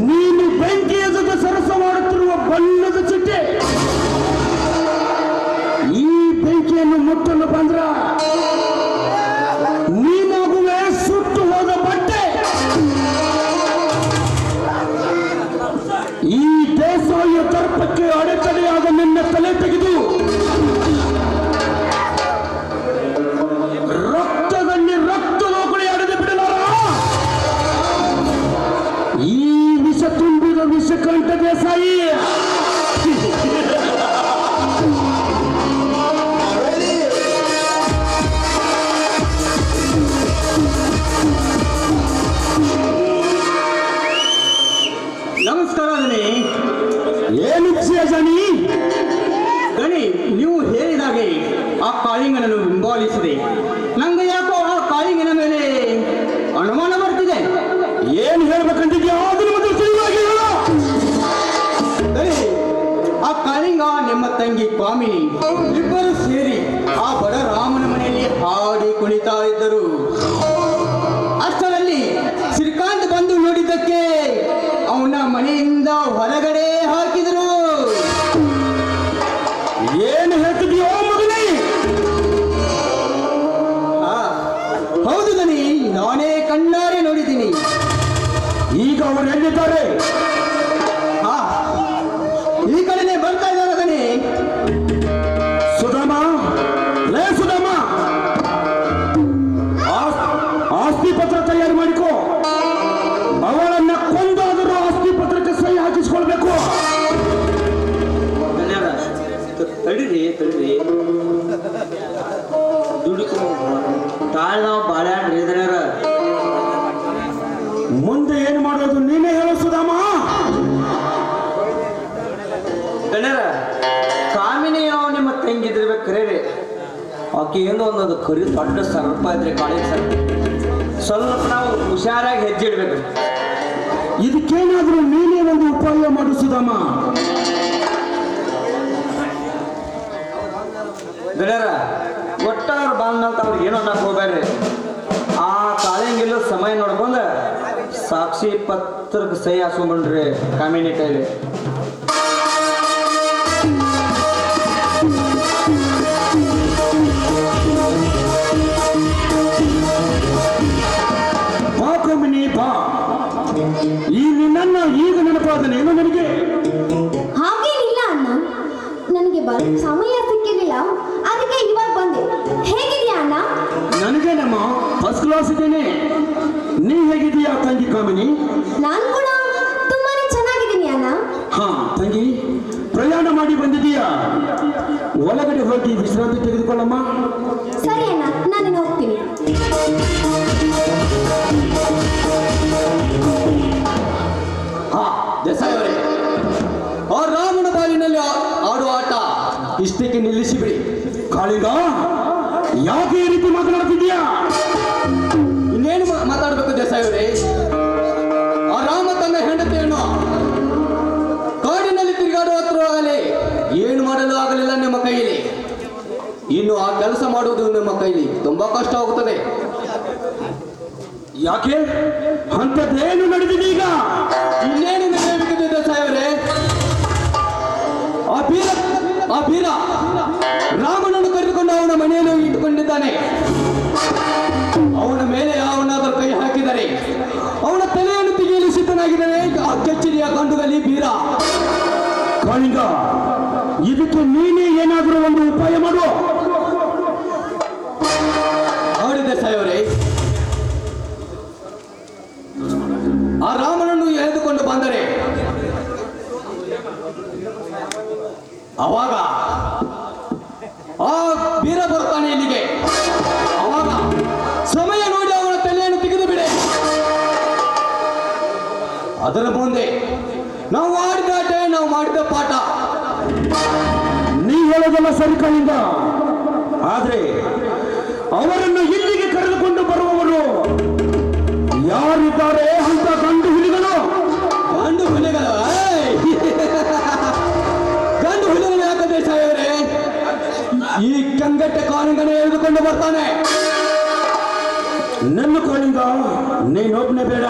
ನೀನು ಬೆಂಕಿಯ ಜೊತೆ ಸರಸ ಮಾಡುತ್ತಿರುವ ಬಣ್ಣದ ಚಿಟ್ಟೆ, ಈ ಬೆಂಕಿಯನ್ನು ಮುಟ್ಟಲು ಬಂದ್ರ ನೀನಾಗುವೆ ಸುಟ್ಟು ಹೋದ ಬಟ್ಟೆ. ಈ ದೇಶವಾಯ ದರ್ಪಕ್ಕೆ ಅಡೆತಡೆಯಾದ ನಿನ್ನ ತಲೆ ತೆಗೆದು ರಕ್ತದಲ್ಲಿ ರಕ್ತದೋಕಳಿ ಅಡೆದು ಬಿಡಲಾರ. ಈ ವಿಷ ತುಂಬಿದ ವಿಷಕಂಠ ದೇಸಾಯಿ ನಮಸ್ಕಾರ ಗಣಿ. ಏನು ವಿಷಯ ಜಾನಿ? ಗಣಿ, ನೀವು ಹೇಳಿದಾಗೆ ಆ ಕಾಳಿಂಗನನ್ನು ಹಿಂಬಾಲಿಸಿದೆ. ನಂಗೆ ಯಾಕೋ ಆ ಕಾಳಿಂಗನ ಮೇಲೆ ಅನುಮಾನ ಬರ್ತಿದೆ. ಏನು ಹೇಳ್ಬೇಕಂತಿದ್ಯಾ ಅದನ್ನು ಮೊದಲು ತಿಳಿವಾಗಿ ಹೇಳು. ಗಣಿ, ಆ ಕಾಳಿಂಗ ನಿಮ್ಮ ತಂಗಿ ಕಾಮಿನಿ ಇಬ್ಬರು ಸೇರಿ ಆ ಬಡ ರಾಮನ ಮನೆಯಲ್ಲಿ ಹಾಡಿ ಕುಣಿತಾ ಇದ್ದರು. ಅಷ್ಟರಲ್ಲಿ ಶ್ರೀಕಾಂತ್ ಬಂದು ನೋಡಿದ್ದಕ್ಕೆ ಅವನ ಮನೆಯಿಂದ ಹೊರಗಡೆ ಹಾಕಿದರು. ಏನು ಹೇಳ್ತಿದ್ಯೋ ಮಗನೇ? ಹೌದು ಗಣಿ, ನಾನೇ ಕಣ್ಣಾರೆ ನೋಡಿದ್ದೀನಿ. ಈಗ ಅವರು ಎಲ್ಲಿದ್ದಾರೆ? ಹಾ, ಈ ಕಡೆನೆ ಬರ್ತಾ ಇದ್ದಾರೆ ಗಣಿ. ಸುಧಾಮ, ಲೇ ಸುಧಾಮ, ಆಸ್ತಿ ಪತ್ರ ತಯಾರು ಮಾಡಿಕೋ. ಅವಳನ್ನ ಕೊಂದಾದರೂ ಆಸ್ತಿ ಪತ್ರಕ್ಕೆ ಸಹಿ ಹಾಕಿಸ್ಕೊಳ್ಬೇಕು. ತಡೀರಿ ದುಡುಕು ತಾಳ್ ನಾವು ಬಾಳ್ಯಾಡ್ರಿ ಇದರ ಮುಂದೆ ಏನು ಮಾಡೋದು ನೀನೇ ಹೇಳು ಸುಧಾಮ. ಗಣ್ಯರ ಕಾಮಿನಿ ಯಾವ ನಿಮ್ಮ ತಂಗಿದ್ದಿರ್ಬೇಕು ಕರೀರಿ. ಆಕೆ ಏನು ಒಂದೊಂದು ಕರಿ ದೊಡ್ಡ ಸರ್ಪ ಇದ್ರಿ ಕಾಳಿಗೆ ಸರ್ಪ. ಸ್ವಲ್ಪ ನಾವು ಹುಷಾರಾಗಿ ಹೆಜ್ಜೆ ಇಡ್ಬೇಕು. ಇದಕ್ಕೇನಾದ್ರೂ ನೀನೇ ಒಂದು ಉಪಾಯ ಮಾಡು ಸುಧಾಮ. ಗಣ್ಯರ ಒಟ್ಟಾರು ಬಂದಂತ ಅವ್ರಿಗೆ ಏನೋ ಅನ್ನಕ್ಕೆ ಹೋಗ್ಬೇಡ್ರಿ. ಆ ಕಾಳಿಂಗಿಲ್ಲ ಸಮಯ ನೋಡ್ಕೊಂಡ ಸಾಕ್ಷಿ ಪತ್ರಕ್ಕೆ ಸಹಿ ಹಾಸ್ಕೊಂಡ್ಬಂಡ್ರಿ ಕಾಮಿನಿ ಕೈಲಿ. ಬಾ ಕಾಮಿನಿ ಬಾ. ಈ ನಿನ್ನ ಈಗ ನೆನಪಾದನೇನು ನನಗೆ? ಹಾಗೇನಿಲ್ಲ ಅಣ್ಣ, ನನಗೆ ಸಮಯ ಸಿಕ್ಕಿರಲಿಲ್ಲ, ಅದಕ್ಕೆ ಇವಾಗ ಬಂದೆ. ಹೇಗಿದೆಯಾ ಅಣ್ಣ? ನನಗೆ ನಮ್ಮ ಫಸ್ಟ್ ಕ್ಲಾಸ್ ಇದ್ದೇನೆ. ನೀ ಹೇಗಿದೀಯಾ ತಂಗಿ ಕಾಮಿನಿ? ನಾನು ಕೂಡ ತುಂಬಾನೇ ಚೆನ್ನಾಗಿದ್ದೀನಿ ಅಣ್ಣ. ಹಾ ತಂಗಿ, ಪ್ರಯಾಣ ಮಾಡಿ ಬಂದಿದೀಯಾ? ಒಳಗಡೆ ಹೋಗಿ ವಿಶ್ರಾಂತಿ ತೆಗೆದುಕೊಳ್ಳಮ್ಮ. ಸರಿ ಅಣ್ಣ, ನಾನು ಹೋಗ್ತೀನಿ. ಹಾ ದೇಸಾಯಿ ಅವರೇ, ಆ ರಾಮನ ಬಾಲಿನಲ್ಲಿ ಆಡುವ ಆಟ ಇಷ್ಟಕ್ಕೆ ನಿಲ್ಲಿಸಿಬಿಡಿ. ಕಾಳಿಂಗ, ಯಾಕೆ ಈ ರೀತಿ ಮಾತನಾಡ್ತಿದ್ಯಾ? ಇನ್ನೇನು ಮಾತಾಡಬೇಕು ದೇಸಾಯಿ ಅವರೇ? ಆ ರಾಮ ತನ್ನ ಹೆಂಡತಿಯನ್ನು ಕಾಡಿನಲ್ಲಿ ತಿರುಗಾಡುವ ಹತ್ರವಾಗಲೇ ಏನು ಮಾಡಲು ಆಗಲಿಲ್ಲ ನಿಮ್ಮ ಕೈಯಲ್ಲಿ. ಇನ್ನು ಆ ಕೆಲಸ ಮಾಡುವುದು ನಿಮ್ಮ ಕೈಲಿ ತುಂಬಾ ಕಷ್ಟ ಆಗುತ್ತದೆ. ಯಾಕೆ? ಅಂಥದ್ದೇನು ನಡೆದಿದೆ ಈಗ? ಇನ್ನೇನು ನಡೆಯಬೇಕಿದೆ ದೇಸಾಯಿ ಅವರೇ? ಆ ಬೀರ ರಾಮನನ್ನು ಕರೆದುಕೊಂಡು ಅವನ ಮನೆಯಲ್ಲಿ ಇಟ್ಟುಕೊಂಡಿದ್ದಾನೆ. ಅವನ ಮೇಲೆ ಅವನಾದರೂ ಕೈ ಹಾಕಿದರೆ ಅವನ ತಲೆಯನ್ನು ತೆಗೆಯಲು ಸಿದ್ಧನಾಗಿದ್ದಾನೆ ಆ ಕೆಚ್ಚರಿಯ ಗಂಡುಗಲಿ ಬೀರ. ಕಾಳಿಂಗ, ಇದಕ್ಕೆ ನೀನೇ ಏನಾದರೂ ಒಂದು ಉಪಾಯ ಮಾಡು. ನೋಡಿ ದೇಸಾಯಿ ಅವರೇ, ಆ ರಾಮನನ್ನು ಎಳೆದುಕೊಂಡು ಬಂದರೆ ಅವಾಗ ಆ ಬೀರ ಬರ್ತಾನೆ ಇಲ್ಲಿಗೆ. ಅವಾಗ ಸಮಯ ನೋಡಿ ಅವನ ತಲೆಯನ್ನು ತೆಗೆದು ಬಿಡೆ. ಅದರ ಮುಂದೆ ನಾವು ಆಡಿದ ಆಟ, ನಾವು ಮಾಡಿದ ಪಾಠ. ನೀ ಹೇಳೋದಲ್ಲ ಸರಿ ಕಾಳಿಂಗ, ಆದ್ರೆ ಅವರನ್ನು ಇಲ್ಲಿಗೆ ಕರೆದುಕೊಂಡು ಬರುವವರು ಯಾರಿದ್ದಾರೆ ಅಂತ ಗಂಡು ಹುಲಿಗಳು. ಗಂಡು ಹುಲಿಗಳು ಗಂಡು ಹುಲಿಗಳು ಯಾಕೆ ದೇಸಾಯಿ ಅವರೇ? ಈ ಕಂಗಟ್ಟೆ ಕಾಳಿಂಗನೇ ಎಳೆದುಕೊಂಡು ಬರ್ತಾನೆ. ನನ್ನ ಕಾಳಿಂಗ, ನೀನೊಬ್ಬನೇ ಬೇಡ,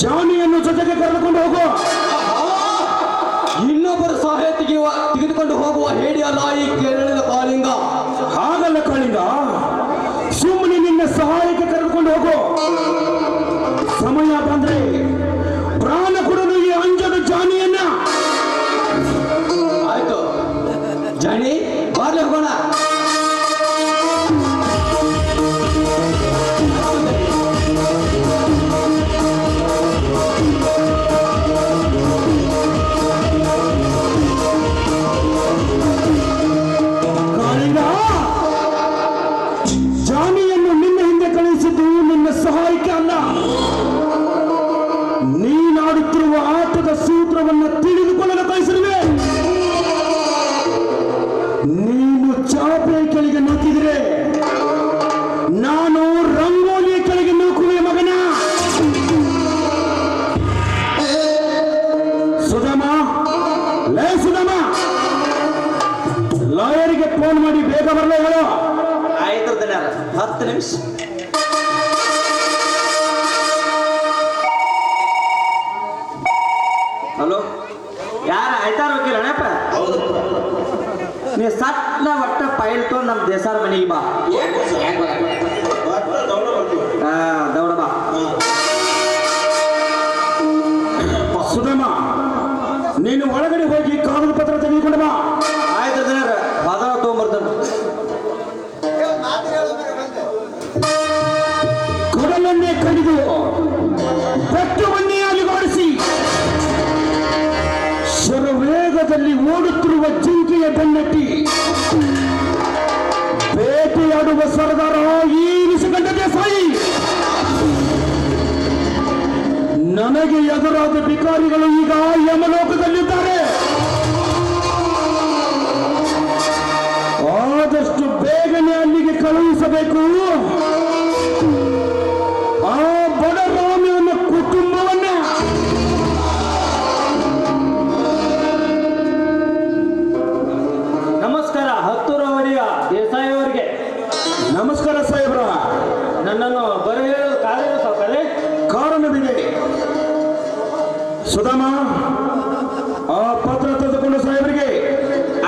ಜಾನಿಯನ್ನು ಜೊತೆಗೆ ಕರೆದುಕೊಂಡು ಹೋಗು. ಇನ್ನೊಬ್ಬರ ಸಹಾಯ ತೆಗೆದುಕೊಂಡು ಹೋಗುವ ಹೇಳಿ ಅಲ್ಲ ಈ ಕೇರಳದ ಕಾಳಿಂಗ. ಹಾಗಲ್ಲ ಕಾಳಿಂಗ, ಸುಮ್ಮನೆ ನಿನ್ನ ಸಹಾಯಕ್ಕೆ ಕರೆದುಕೊಂಡು ಹೋಗು. ಸಮಯ ಬಂದ್ರೆ ಪ್ರಾಣ ಕೊಡಲು ಈ ಅಂಜದ ಜಾನಿಯನ್ನ. ಆಯ್ತು ಜಾನಿ, ಬಾರ್ಲಿ ಹೋಗೋಣ. ಕಾಳಿಂಗ, ಜಾನಿಯನ್ನು ನಿನ್ನ ಹಿಂದೆ ಕಳುಹಿಸಿದ್ದು ನಿನ್ನ ಸಹಾಯಕ್ಕೆ ಅಲ್ಲ. ನೀನಾಡುತ್ತಿರುವ ಆಟದ ಸೂತ್ರವನ್ನು ತಿಳಿದುಕೊಳ್ಳಲು ಕಳಿಸಿರುವೆ. ನೀನು ಚಾಪೆ ಕೆಳಗೆ ನೂಕಿದ್ರೆ ನಾನು ರಂಗೋಲಿಯ ಕೆಳಗೆ ನೂಕುವೆ ಮಗನ. ಸುಧಾಮ, ಲೇ ಸುಧಾಮ, ಲಾಯರಿಗೆ ಫೋನ್ ಮಾಡಿ ಬೇಗ ಬರಲೇ ಹೇಳು. ಆಯ್ತು ದಣ್ಯರ, 10 ನಿಮಿಷ. ಹಲೋ, ಯಾರ ಆಯ್ತಾರ ವಕೀಲ ಅಣ್ಣಪ್ಪ? ನೀ ಸಟ್ನ ಒಟ್ಟ ಫೈಲ್ ತೊಗೊಂಡು ನಮ್ಮ ದೇಸಾರ ಮನೆಗೆ ಬಾ. ದೌಡ ಬಾ. ಸುಧಾಮ, ನೀನು ಒಳಗಡೆ ಹೋಗಿ ಕಾಗದ ಪತ್ರ ತೆಗೆದುಕೊಂಡು ಬಾ. ಆಯ್ತು ದಣ್ಯರ, ಪದ ತೊಗೊಂಬರ್ತಾನೆ. ಕೊಡಲನ್ನೇ ಕಡಿದು ಬೆಟ್ಟವನ್ನೇ ಅಲಿಗಾಡಿಸಿ ಶರವೇಗದಲ್ಲಿ ಓಡುತ್ತಿರುವ ಜಿಂಕೆಯ ಬೆನ್ನಟ್ಟಿ ಬೇಟೆಯಾಡುವ ಸರದಾರ ಈ ನಿಶಗಂಡ ದೇಸಾಯಿ. ನನಗೆ ಎದುರಾದ ಭಿಕಾರಿಗಳು ಈಗ ಯಮಲೋಕದಲ್ಲಿದ್ದಾರೆ. ಆದಷ್ಟು ಬೇಗನೆ ಅಲ್ಲಿಗೆ ಕಳುಹಿಸಬೇಕು ಆ ಬಡ ರಾಮನ ಕುಟುಂಬವನ್ನ. ನಮಸ್ಕಾರ, ಹತ್ತೂರ ಒಡೆಯ ದೇಸಾಯಿ ಅವರಿಗೆ. ನಮಸ್ಕಾರ ಸಾಹೇಬ್ರ. ನನ್ನನ್ನು ಬರೆಯಲು ಕಾರಣ ಸಾಕಲೆ? ಕಾರಣವಿದೆ. ಸುಧಾಮ, ಆ ಪತ್ರ ತೆಗೆದುಕೊಂಡು ಸಾಹೇಬರಿಗೆ.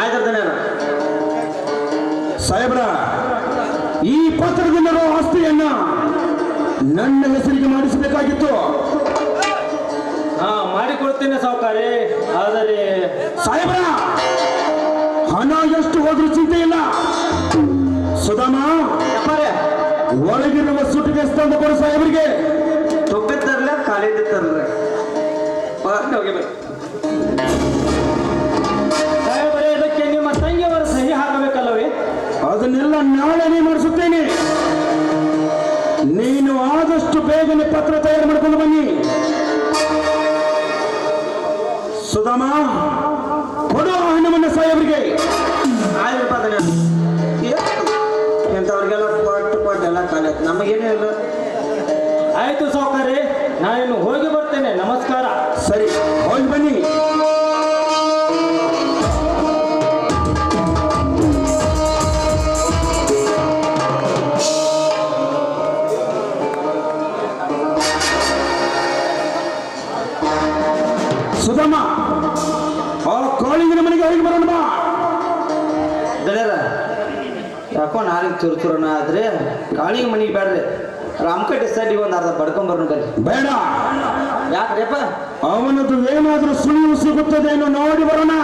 ಆಯ್ತು ದಣ್ಯರ. ಸಾಹೇಬ್ರ, ಈ ಪತ್ರದಿಂದಲೂ ಆಸ್ತಿಯನ್ನ ನನ್ನ ಹೆಸರಿಗೆ ಮಾಡಿಸಬೇಕಾಗಿತ್ತು. ಹಾ, ಮಾಡಿಕೊಡ್ತೇನೆ ಸಾವುಕಾರೆ. ಆದರೆ ಸಾಹೇಬ್ರ, ಹಣ ಎಷ್ಟು ಹೋದ್ರೂ ಚಿಂತೆ ಇಲ್ಲ. ಸುಧಾಮ, ಯಪ್ಪಾರೆ, ಒಳಗಿರುವ ಸುಟ್ಟಿಗೆ ತಂದು ಕೊಡು ಸಾಹೇಬರಿಗೆ. ತೊಪ್ಪೆ ತರಲ, ಕಾಲಿದ್ದ ತರಲ. ಹೋಗಿ ಬನ್ನಿ. ಸಾಹೇಬರೇ, ಇದಕ್ಕೆ ನಿಮ್ಮ ತಂಗಿಯವರ ಸಹಿ ಹಾಕಬೇಕಲ್ಲವೇ? ಅದನ್ನೆಲ್ಲ ನಾಳೆನೇ ಮಾಡಿಸುತ್ತೇನೆ. ನೀನು ಆದಷ್ಟು ಬೇಗನೆ ಪತ್ರ ತಯಾರು ಮಾಡಿಕೊಂಡು ಬನ್ನಿ. ಸುಧಾಮ, ಕೊಡು ಆ ಹಣವನ್ನು ಸಾಹೇಬರಿಗೆ. ಆಯ್ತು ದಣ್ಯರ. ಎಂಥವ್ರಿಗೆಲ್ಲ ಕೊಟ್ಟು ಎಲ್ಲ ಖಾಲಿ ಆಯ್ತು, ನಮಗೇನೇ ಇಲ್ಲ. ಆಯ್ತು ಸಾವುಕಾರೆ, ನಾನಿನ್ನು ಹೋಗಿ ಬರ್ತೇನೆ. ನಮಸ್ಕಾರ. ಸರಿ, ಹೋಗಿ ಬನ್ನಿ. ಸುಧಾಮ, ಆ ಕಾಳಿಂಗನ ಮನೆಗೆ ಹೋಗಿ ಬರೋಣ ಬಾ. ದಣ್ಯರ, ಯಾಕೋ ನಾಳೆಗೆ ಚುರುಚುರನ ಆದ್ರೆ ಕಾಳಿಗೆ ಮನೆಗೆ ಬೇಡ್ರಿ. ರಾಮಕಟ್ಟಿ ಸೈಡಿಗೆ ಒಂದು ಅರ್ಧ ಬಡ್ಕೊಂಬರ್ನು ಬರ್ರಿ. ಬೇಡ, ಯಾಕ್ರಿಪ್ಪ? ಅವನದು ಏನಾದ್ರೂ ಸುಳಿವು ಸಿಗುತ್ತದೆ ನೋಡಿ ಬರೋಣ.